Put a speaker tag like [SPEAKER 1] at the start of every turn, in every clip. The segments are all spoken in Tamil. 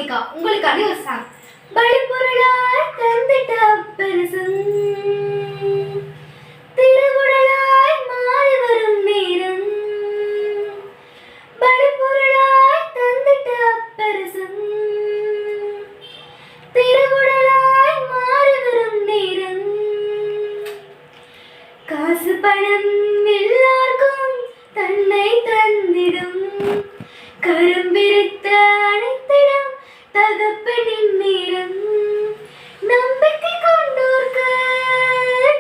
[SPEAKER 1] மோனிகா உங்களுக்கான ஒரு சாங். பலிபொருளாய் தந்திட்ட பெருசும் திருவுடலாய் மாறி வரும் நேரம். பலிபொருளாய் தந்திட்ட பெருசும் திருவுடலாய் மாறி வரும் நேரம். காசு பணம் எல்லாருக்கும் தன்னை தந்திடும் கரும்பிரித்த அனைத்திடம் தகப்பனின் நேரம். நம்பிக்கை கொண்டோர்க்கு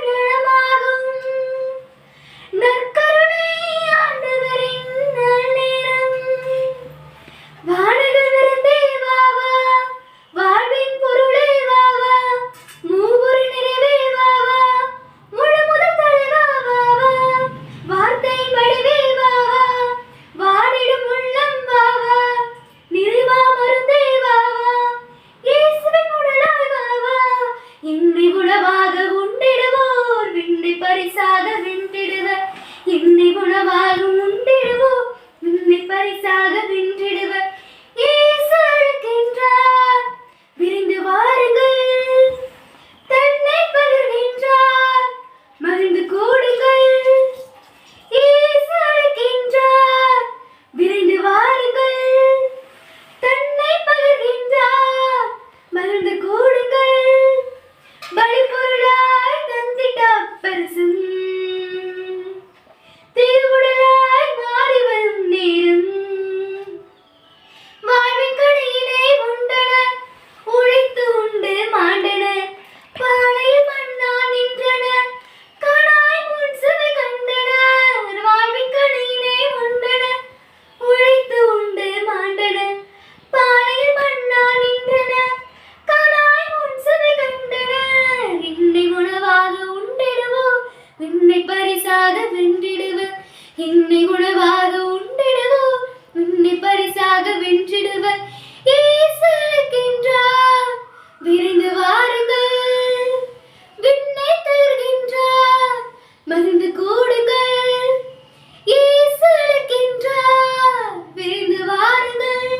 [SPEAKER 1] நலமாகும் நற்கருணை ஆண்டவரின் நேரம். வானகம் இருந்தே வாவா வாழ்வின் பொருளே வாவா மூவொரு நிறைவே வாவா முழு முதல் தலைவா வாவா வார்த்தை வடிவே வாவா வாடிடும் உள்ளம் வாவா நிறைவா மருந்தே வாவா இயேசுவின் உடலாய் வாவா. என்னை உணவாக உண்டிடுவோர் விண்ணை பரிசாக வென்றிடுவர். என்னை உணவாக உண்டிடுவோர் விண்ணை பரிசாக வென்றிடுவர். இயேசு அழைக்கின்றார் விரைந்து வாருங்கள். தன்னை பகிர்கின்றார் மகிழ்ந்து கூடுங்கள். இயேசு அழைக்கின்றார் விரைந்து வாருங்கள். தன்னை பகிர்கின்றார் மகிழ்ந்து கூடுங்கள். பலிபொருளாய் தந்திட்ட பெருசும் திருவுடலாய் மாறி வரும் நேரம். வாழ்வின் கனியினை உண்டனர் உழைத்து உண்டு மாண்டனர். பாலையில் மன்னா நின்றனர் கனாய் முன் சுவை கண்டனர். வாழ்வின் கனியினை உண்டனர் உழைத்து உண்டு மாண்டனர். பாலையில் மன்னா நின்றனர் கனாய் முன் சுவை கண்டனர். என்னை உணவாக உண்டிடுவோம் விண்ணை பரிசாக வென்றிடுவர். என்னை உணவாக உண்டிடுவோம் விண்ணை பரிசாக வென்றிடுவர். இயேசு அழைக்கின்றார் விரைந்து வாருங்கள். விண்ணை தருகின்றார் மகிழ்ந்து கூடுங்கள். இயேசு அழைக்கின்றார் விரைந்து வாருங்கள்.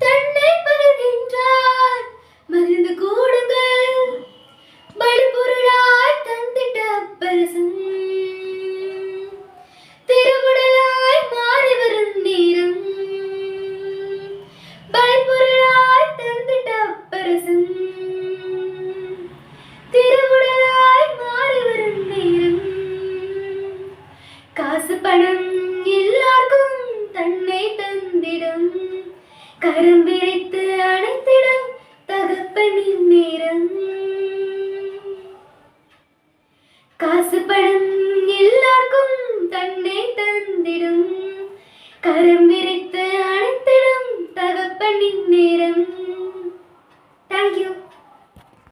[SPEAKER 1] தன்னை பகிர்கின்றார் மகிழ்ந்து கூடுங்கள். பலிபொருளாய் தந்திட்ட பெருசும் திருவுடலாய் மாறி வரும் நேரம். பலிபொருளாய் தந்திட்ட பெருசும் திருவுடலாய் மாறி வரும் நேரம். காசு பணம் எல்லாருக்கும் தன்னை தந்திடும் கரம் விரித்து அனைத்திடம் தகப்பனின் நேரம். காசு பணம் எல்லாருக்கும் தன்னை தந்திடும் கரம் விரித்து அனைத்திடம் தகப்பனின் நேரம்.